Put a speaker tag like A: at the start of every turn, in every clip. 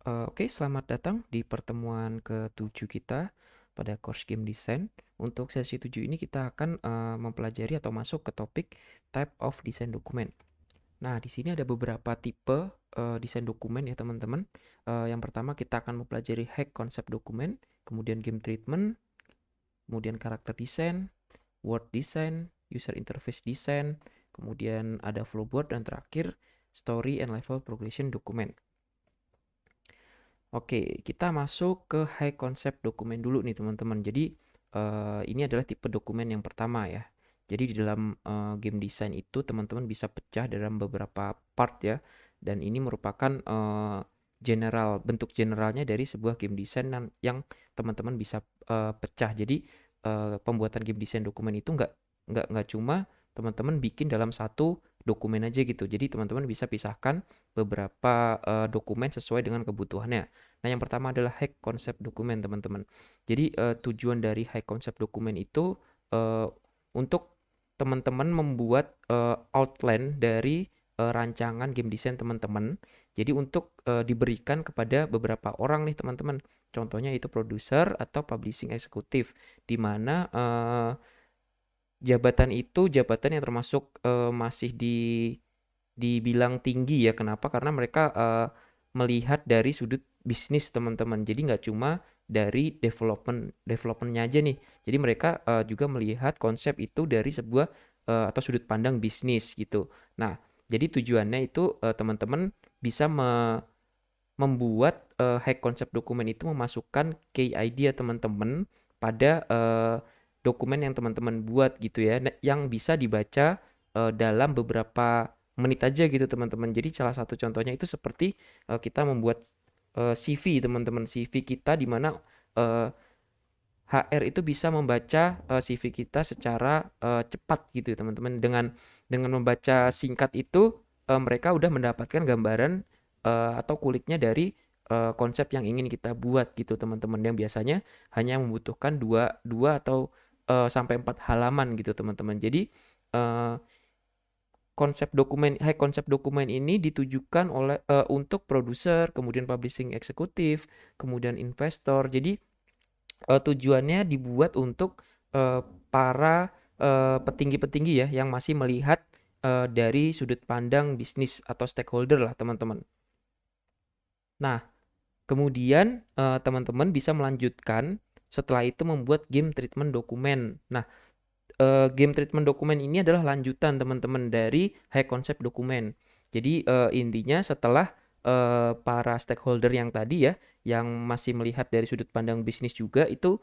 A: Oke, selamat datang di pertemuan ke-7 kita pada course game design. Untuk sesi 7 ini kita akan mempelajari atau masuk ke topik type of design document. Nah, di sini ada beberapa tipe desain dokumen ya teman-teman. Yang pertama kita akan mempelajari hack concept dokumen, kemudian game treatment, kemudian karakter design, word design, user interface design, kemudian ada flowboard dan terakhir story and level progression dokumen. Oke, kita masuk ke high concept dokumen dulu nih teman-teman. Jadi ini adalah tipe dokumen yang pertama ya. Jadi di dalam game design itu teman-teman bisa pecah dalam beberapa part ya. Dan ini merupakan bentuk generalnya dari sebuah game design yang teman-teman bisa pecah. Jadi pembuatan game design dokumen itu nggak cuma teman-teman bikin dalam satu dokumen aja gitu. Jadi teman-teman bisa pisahkan beberapa dokumen sesuai dengan kebutuhannya. Nah, yang pertama adalah hack konsep dokumen, teman-teman. Jadi, tujuan dari hack konsep dokumen itu untuk teman-teman membuat outline dari rancangan game design teman-teman. Jadi untuk diberikan kepada beberapa orang nih, teman-teman. Contohnya itu produser atau publishing eksekutif, di mana jabatan itu jabatan yang termasuk masih dibilang tinggi ya. Kenapa? Karena mereka melihat dari sudut bisnis teman-teman. Jadi nggak cuma dari developmentnya aja nih. Jadi mereka juga melihat konsep itu dari sebuah atau sudut pandang bisnis gitu. Nah, jadi tujuannya itu teman-teman bisa membuat hack konsep dokumen itu memasukkan key idea teman-teman pada dokumen yang teman-teman buat gitu ya, yang bisa dibaca dalam beberapa menit aja gitu teman-teman. Jadi salah satu contohnya itu seperti kita membuat CV teman-teman, CV kita di mana eh, HR itu bisa membaca CV kita secara cepat gitu teman-teman. Dengan membaca singkat itu mereka udah mendapatkan gambaran atau kuliknya dari konsep yang ingin kita buat gitu teman-teman, yang biasanya hanya membutuhkan dua atau sampai 4 halaman gitu teman-teman. Jadi eh, konsep dokumen ini ditujukan untuk produser, kemudian publishing eksekutif, kemudian investor. Jadi tujuannya dibuat untuk para petinggi-petinggi ya yang masih melihat dari sudut pandang bisnis atau stakeholder lah teman-teman. Nah, kemudian teman-teman bisa melanjutkan setelah itu membuat game treatment dokumen. Nah, game treatment dokumen ini adalah lanjutan teman-teman dari high concept dokumen. Jadi intinya setelah para stakeholder yang tadi ya, yang masih melihat dari sudut pandang bisnis juga itu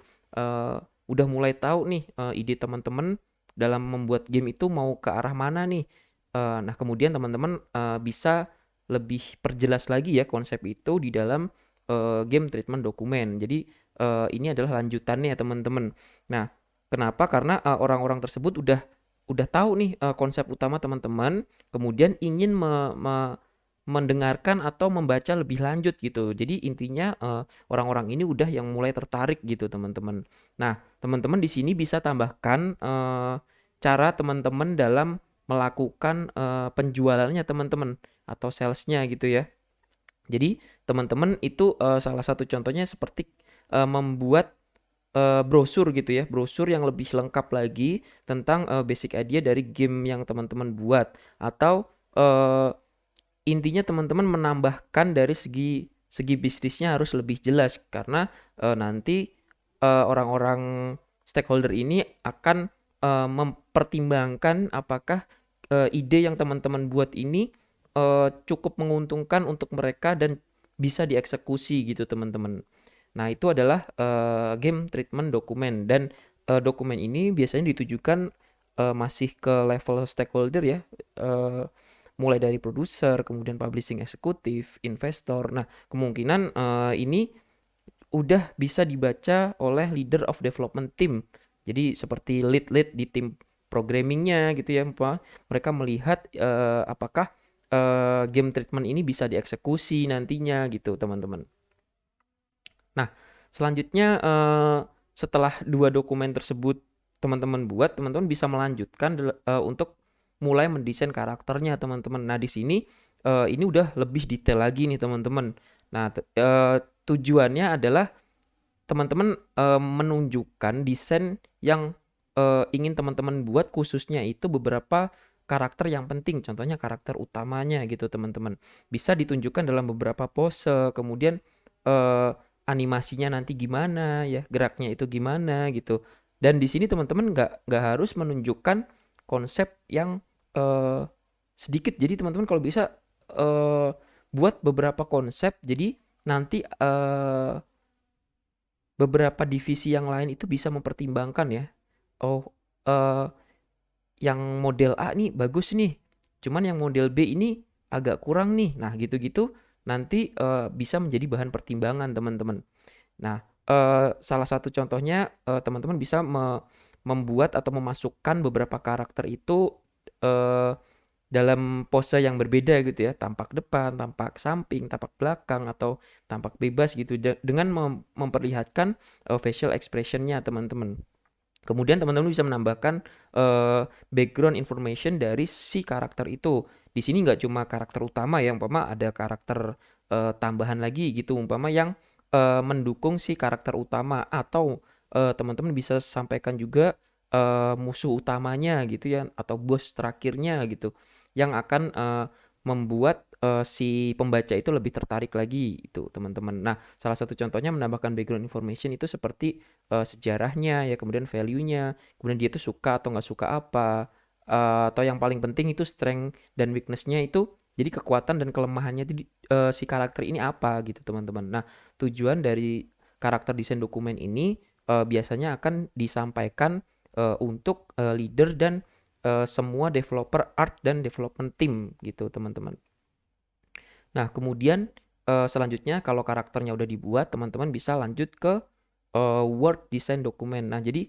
A: udah mulai tahu nih ide teman-teman dalam membuat game itu mau ke arah mana nih. Nah kemudian teman-teman bisa lebih perjelas lagi ya konsep itu di dalam game treatment dokumen. Jadi ini adalah lanjutannya ya teman-teman. Nah, kenapa? Karena orang-orang tersebut udah tahu nih konsep utama teman-teman, kemudian ingin mendengarkan atau membaca lebih lanjut gitu. Jadi intinya orang-orang ini udah yang mulai tertarik gitu teman-teman. Nah, teman-teman di sini bisa tambahkan cara teman-teman dalam melakukan penjualannya teman-teman atau salesnya gitu ya. Jadi teman-teman itu salah satu contohnya seperti membuat brosur gitu ya, brosur yang lebih lengkap lagi tentang basic idea dari game yang teman-teman buat, atau intinya teman-teman menambahkan dari segi segi bisnisnya harus lebih jelas karena nanti orang-orang stakeholder ini akan mempertimbangkan apakah ide yang teman-teman buat ini cukup menguntungkan untuk mereka dan bisa dieksekusi gitu teman-teman. Nah, itu adalah game treatment dokumen, dan dokumen ini biasanya ditujukan masih ke level stakeholder ya. eh, Mulai dari produser, kemudian publishing eksekutif, investor. Nah, kemungkinan ini udah bisa dibaca oleh leader of development team. Jadi seperti lead di tim programmingnya gitu ya, mereka melihat apakah game treatment ini bisa dieksekusi nantinya gitu teman-teman. Nah, selanjutnya setelah dua dokumen tersebut teman-teman buat, teman-teman bisa melanjutkan untuk mulai mendesain karakternya teman-teman. Nah, di sini ini udah lebih detail lagi nih teman-teman. Nah, tujuannya adalah teman-teman menunjukkan desain yang ingin teman-teman buat, khususnya itu beberapa karakter yang penting, contohnya karakter utamanya gitu teman-teman. Bisa ditunjukkan dalam beberapa pose, kemudian eh, animasinya nanti gimana ya, geraknya itu gimana gitu. Dan di sini teman-teman nggak harus menunjukkan konsep yang eh, sedikit. Jadi teman-teman kalau bisa eh, buat beberapa konsep, jadi nanti beberapa divisi yang lain itu bisa mempertimbangkan ya. Oh, eh, yang model A nih bagus nih, cuman yang model B ini agak kurang nih. Nah, gitu-gitu nanti bisa menjadi bahan pertimbangan teman-teman. Nah, salah satu contohnya teman-teman bisa membuat atau memasukkan beberapa karakter itu eh, dalam pose yang berbeda gitu ya, tampak depan, tampak samping, tampak belakang, atau tampak bebas gitu, dengan memperlihatkan facial expression-nya teman-teman. Kemudian teman-teman bisa menambahkan background information dari si karakter itu. Di sini nggak cuma karakter utama ya, umpama ada karakter tambahan lagi gitu, umpama yang mendukung si karakter utama, atau teman-teman bisa sampaikan juga musuh utamanya gitu ya, atau bos terakhirnya gitu, yang akan membuat si pembaca itu lebih tertarik lagi itu teman-teman. Nah, salah satu contohnya menambahkan background information itu seperti sejarahnya ya, kemudian value-nya, kemudian dia tuh suka atau nggak suka apa, atau yang paling penting itu strength dan weakness-nya itu, jadi kekuatan dan kelemahannya itu si karakter ini apa gitu teman-teman. Nah, tujuan dari karakter desain dokumen ini biasanya akan disampaikan untuk leader dan semua developer art dan development team gitu teman-teman. Nah, kemudian selanjutnya kalau karakternya udah dibuat, teman-teman bisa lanjut ke Word design dokumen. Nah, jadi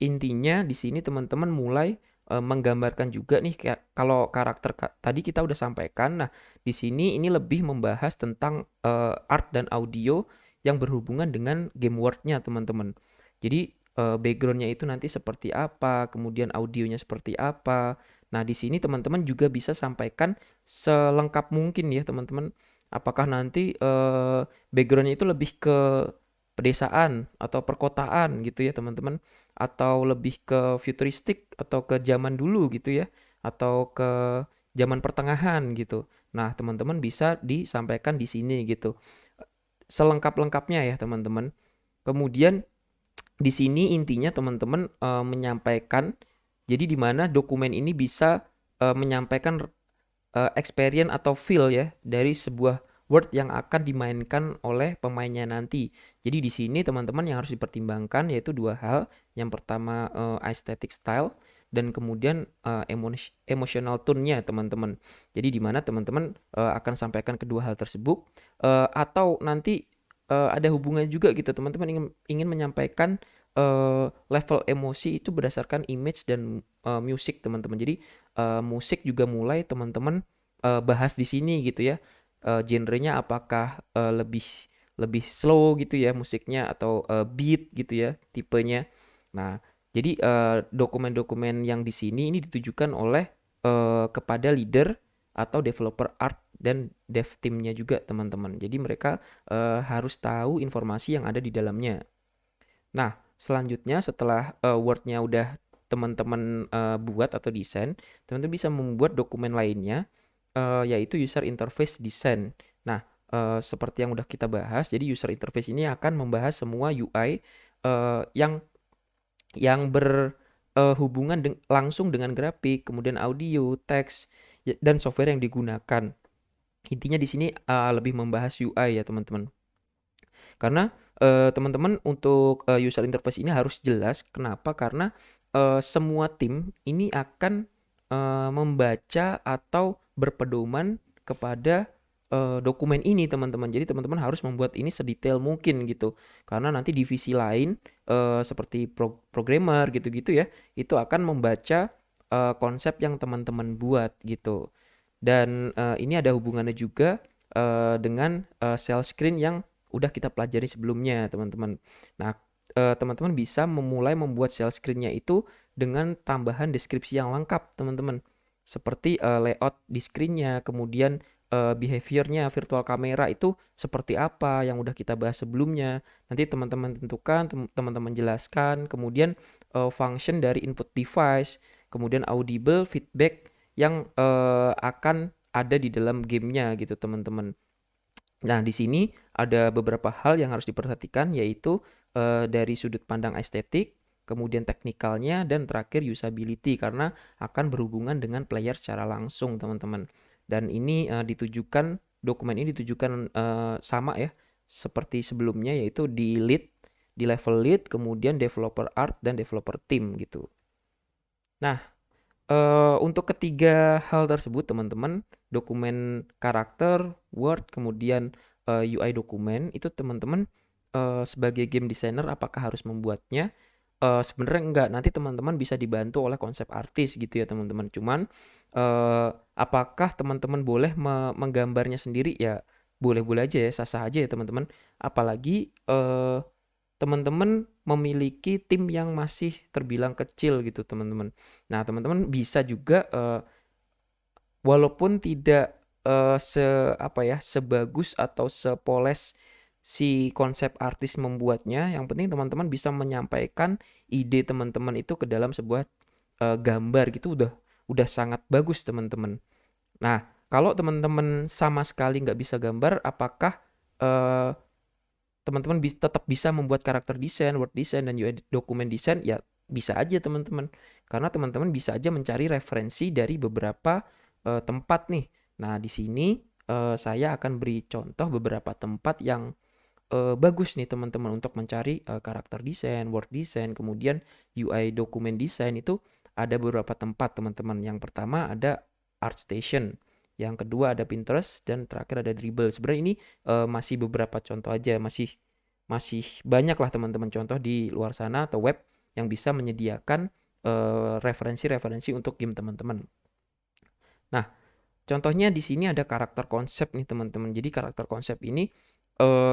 A: intinya di sini teman-teman mulai menggambarkan juga nih, kayak kalau karakter tadi kita udah sampaikan. Nah, di sini ini lebih membahas tentang art dan audio yang berhubungan dengan game word-nya, teman-teman. Jadi background-nya itu nanti seperti apa, kemudian audionya seperti apa. Nah, di sini teman-teman juga bisa sampaikan selengkap mungkin ya, teman-teman. Apakah nanti background-nya itu lebih ke pedesaan atau perkotaan gitu ya teman-teman, atau lebih ke futuristik atau ke zaman dulu gitu ya, atau ke zaman pertengahan gitu. Nah, teman-teman bisa disampaikan di sini gitu selengkap-lengkapnya ya teman-teman. Kemudian di sini intinya teman-teman menyampaikan, jadi di mana dokumen ini bisa menyampaikan experience atau feel ya dari sebuah word yang akan dimainkan oleh pemainnya nanti. Jadi di sini teman-teman yang harus dipertimbangkan yaitu dua hal. Yang pertama aesthetic style, dan kemudian emotional tone-nya teman-teman. Jadi di mana teman-teman akan sampaikan kedua hal tersebut, atau nanti ada hubungannya juga gitu, teman-teman ingin menyampaikan level emosi itu berdasarkan image dan musik teman-teman. Jadi musik juga mulai teman-teman bahas di sini gitu ya. Genrenya apakah lebih lebih slow gitu ya musiknya, atau beat gitu ya tipenya. Nah, jadi dokumen-dokumen yang di sini ini ditujukan oleh kepada leader atau developer art dan dev teamnya juga teman-teman. Jadi mereka harus tahu informasi yang ada di dalamnya. Nah, selanjutnya setelah Word-nya udah teman-teman buat atau desain, teman-teman bisa membuat dokumen lainnya, yaitu user interface design. Nah, seperti yang udah kita bahas, jadi user interface ini akan membahas semua UI yang berhubungan langsung dengan grafik, kemudian audio, teks, dan software yang digunakan. Intinya di sini lebih membahas UI ya teman-teman. Karena teman-teman untuk user interface ini harus jelas. Kenapa? Karena semua tim ini akan membaca atau berpedoman kepada dokumen ini teman-teman. Jadi teman-teman harus membuat ini sedetail mungkin gitu. Karena nanti divisi lain seperti programmer gitu-gitu ya, itu akan membaca konsep yang teman-teman buat gitu. Dan ini ada hubungannya juga dengan shell screen yang udah kita pelajari sebelumnya teman-teman. Nah, teman-teman bisa memulai membuat shell screen-nya itu dengan tambahan deskripsi yang lengkap teman-teman. Seperti layout di screen-nya, kemudian behavior-nya virtual kamera itu seperti apa yang udah kita bahas sebelumnya. Nanti teman-teman tentukan, teman-teman jelaskan, kemudian function dari input device, kemudian audible feedback yang akan ada di dalam gamenya gitu teman-teman. Nah, di sini ada beberapa hal yang harus diperhatikan, yaitu dari sudut pandang estetik, kemudian teknikalnya, dan terakhir usability karena akan berhubungan dengan player secara langsung, teman-teman. Dan ini dokumen ini ditujukan sama ya, seperti sebelumnya, yaitu di level lead, kemudian developer art dan developer team gitu. Nah, untuk ketiga hal tersebut teman-teman, dokumen karakter, Word, kemudian UI dokumen itu teman-teman sebagai game designer apakah harus membuatnya? Sebenarnya enggak, nanti teman-teman bisa dibantu oleh konsep artis gitu ya teman-teman. Cuman apakah teman-teman boleh menggambarnya sendiri? Ya boleh-boleh aja ya, sah-sah aja ya teman-teman. Apalagi teman-teman memiliki tim yang masih terbilang kecil gitu teman-teman. Nah, teman-teman bisa juga walaupun tidak sebagus atau sepoles si konsep artis membuatnya, yang penting teman-teman bisa menyampaikan ide teman-teman itu ke dalam sebuah gambar gitu udah sangat bagus teman-teman. Nah, kalau teman-teman sama sekali nggak bisa gambar, apakah eh, teman-teman tetap bisa membuat karakter desain, word design, dan UI dokumen desain? Ya bisa aja teman-teman. Karena teman-teman bisa aja mencari referensi dari beberapa tempat nih. Nah, di sini saya akan beri contoh beberapa tempat yang bagus nih teman-teman untuk mencari karakter desain, word design, kemudian UI dokumen desain itu ada beberapa tempat teman-teman. Yang pertama ada ArtStation, yang kedua ada Pinterest, dan terakhir ada Dribbble. Sebenarnya ini masih beberapa contoh aja, masih masih banyak lah teman-teman contoh di luar sana atau web yang bisa menyediakan referensi-referensi untuk game teman-teman. Nah, contohnya di sini ada karakter konsep nih teman-teman. Jadi karakter konsep ini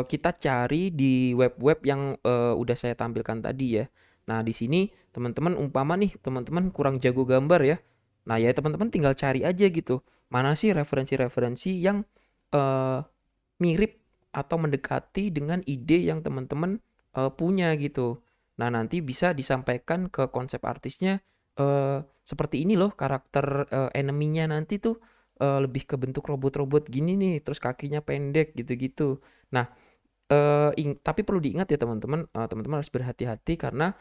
A: kita cari di web-web yang udah saya tampilkan tadi ya. Nah, di sini teman-teman umpama nih teman-teman kurang jago gambar ya. Nah, ya teman-teman tinggal cari aja gitu. Mana sih referensi-referensi yang eh, mirip atau mendekati dengan ide yang teman-teman punya gitu. Nah, nanti bisa disampaikan ke konsep artisnya seperti ini loh karakter enemy-nya nanti tuh lebih ke bentuk robot-robot gini nih, terus kakinya pendek gitu-gitu. Nah, tapi perlu diingat ya teman-teman, teman-teman harus berhati-hati karena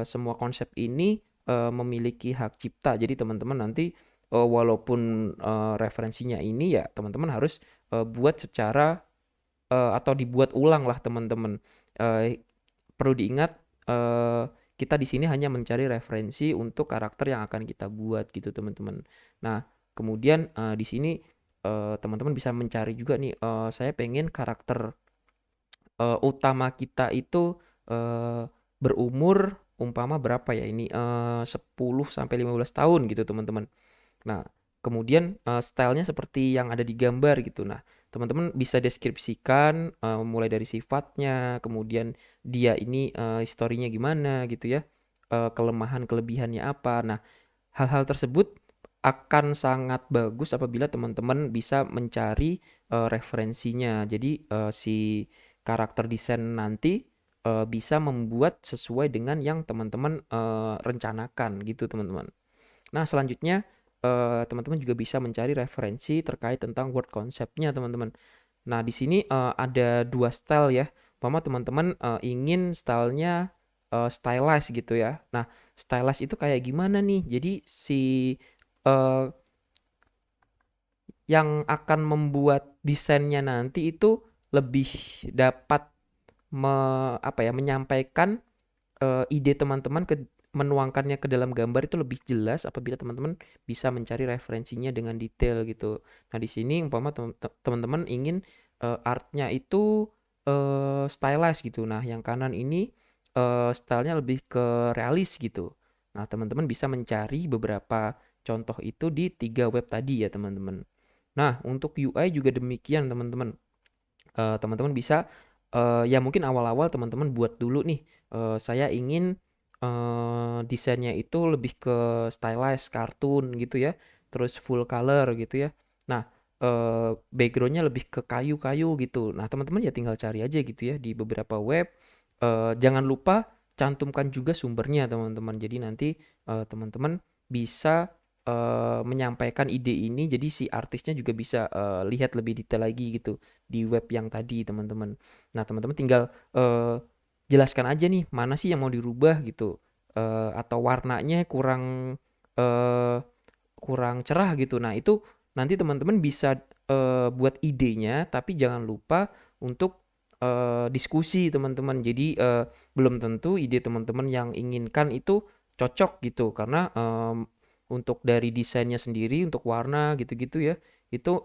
A: semua konsep ini memiliki hak cipta. Jadi teman-teman nanti walaupun referensinya ini ya teman-teman harus buat secara atau dibuat ulang lah teman-teman. Eh, Perlu diingat eh, kita di sini hanya mencari referensi untuk karakter yang akan kita buat gitu teman-teman. Nah, kemudian di sini teman-teman bisa mencari juga nih. Saya pengen karakter utama kita itu eh, berumur umpama berapa ya ini 10 sampai 15 tahun gitu teman-teman. Nah, kemudian stylenya seperti yang ada di gambar gitu. Nah, teman-teman bisa deskripsikan mulai dari sifatnya, kemudian dia ini historinya gimana gitu ya, kelemahan kelebihannya apa. Nah, hal-hal tersebut akan sangat bagus apabila teman-teman bisa mencari referensinya. Jadi si karakter desain nanti bisa membuat sesuai dengan yang teman-teman rencanakan gitu teman-teman. Nah, selanjutnya teman-teman juga bisa mencari referensi terkait tentang word konsepnya, teman-teman. Nah, di sini ada dua style ya. Mama teman-teman ingin stylenya stylized gitu ya. Nah, stylized itu kayak gimana nih? Jadi si eh, yang akan membuat desainnya nanti itu lebih dapat menyampaikan ide teman-teman menuangkannya ke dalam gambar itu lebih jelas apabila teman-teman bisa mencari referensinya dengan detail gitu. Nah, di sini umpama teman-teman ingin artnya itu stylized gitu. Nah, yang kanan ini stylenya lebih ke realis gitu. Nah, teman-teman bisa mencari beberapa contoh itu di 3 web tadi ya, teman-teman. Nah, untuk UI juga demikian, teman-teman. Teman-teman bisa ya mungkin awal-awal teman-teman buat dulu nih. Saya ingin desainnya itu lebih ke stylized kartun gitu ya, terus full color gitu ya. Nah, backgroundnya lebih ke kayu-kayu gitu. Nah, teman-teman ya tinggal cari aja gitu ya di beberapa web. Jangan lupa cantumkan juga sumbernya teman-teman. Jadi nanti teman-teman bisa menyampaikan ide ini, jadi si artisnya juga bisa lihat lebih detail lagi gitu di web yang tadi teman-teman. Nah, teman-teman tinggal jelaskan aja nih mana sih yang mau dirubah gitu. Atau warnanya eh, kurang cerah gitu. Nah, itu nanti teman-teman bisa buat idenya, tapi jangan lupa untuk diskusi teman-teman. Jadi belum tentu ide teman-teman yang inginkan itu cocok gitu, karena untuk dari desainnya sendiri, untuk warna gitu-gitu ya, itu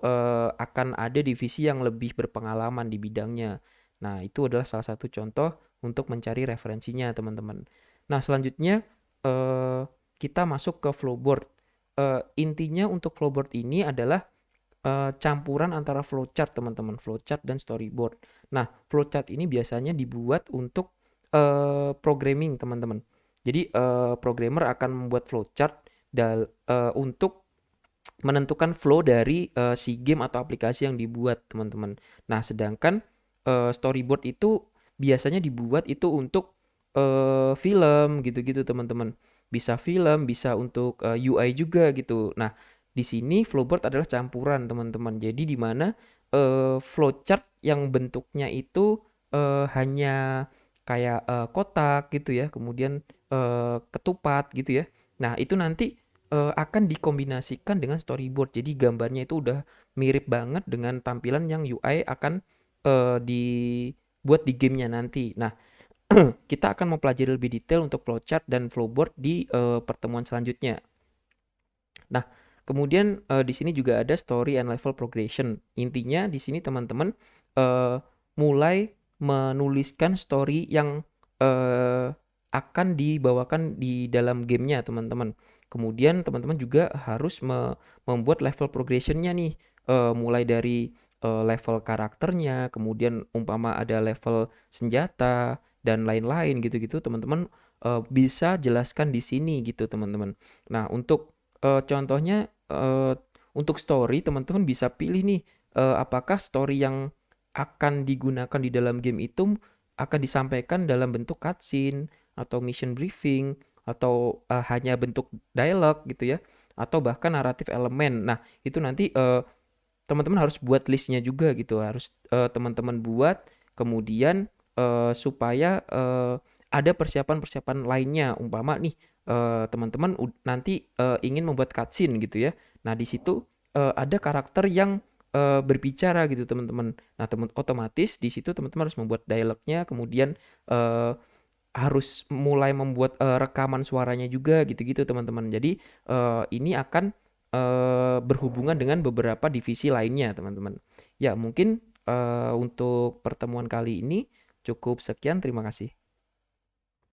A: akan ada divisi yang lebih berpengalaman di bidangnya. Nah, itu adalah salah satu contoh untuk mencari referensinya teman-teman. Nah, selanjutnya eh, kita masuk ke flowboard. Intinya untuk flowboard ini adalah campuran antara flowchart teman-teman, flowchart dan storyboard. Nah, flowchart ini biasanya dibuat untuk programming teman-teman. Jadi programmer akan membuat flowchart untuk menentukan flow dari si game atau aplikasi yang dibuat teman-teman. Nah, sedangkan storyboard itu biasanya dibuat itu untuk film gitu-gitu teman-teman. Bisa film, bisa untuk UI juga gitu. Nah, di sini flowboard adalah campuran teman-teman. Jadi di mana flowchart yang bentuknya itu hanya kayak kotak gitu ya, kemudian ketupat gitu ya. Nah, itu nanti akan dikombinasikan dengan storyboard. Jadi gambarnya itu udah mirip banget dengan tampilan yang UI akan dibuat di gamenya nanti. Nah, kita akan mempelajari lebih detail untuk flowchart dan flowboard di pertemuan selanjutnya. Nah, kemudian di sini juga ada story and level progression. Intinya di sini teman-teman eh, mulai menuliskan story yang akan dibawakan di dalam gamenya teman-teman. Kemudian teman-teman juga harus membuat level progressionnya nih, mulai dari level karakternya, kemudian umpama ada level senjata dan lain-lain gitu-gitu, teman-teman bisa jelaskan di sini gitu teman-teman. Nah, untuk contohnya untuk story teman-teman bisa pilih nih apakah story yang akan digunakan di dalam game itu akan disampaikan dalam bentuk cutscene atau mission briefing atau hanya bentuk dialog gitu ya, atau bahkan naratif elemen. Nah, itu nanti teman-teman harus buat listnya juga gitu, harus teman-teman buat kemudian supaya ada persiapan-persiapan lainnya, umpama nih teman-teman nanti ingin membuat cutscene gitu ya. Nah, di situ ada karakter yang berbicara gitu teman-teman. Nah, otomatis di situ teman-teman harus membuat dialognya, kemudian eh, harus mulai membuat rekaman suaranya juga gitu-gitu teman-teman. Jadi ini akan berhubungan dengan beberapa divisi lainnya teman-teman. Ya, mungkin untuk pertemuan kali ini cukup sekian. Terima kasih.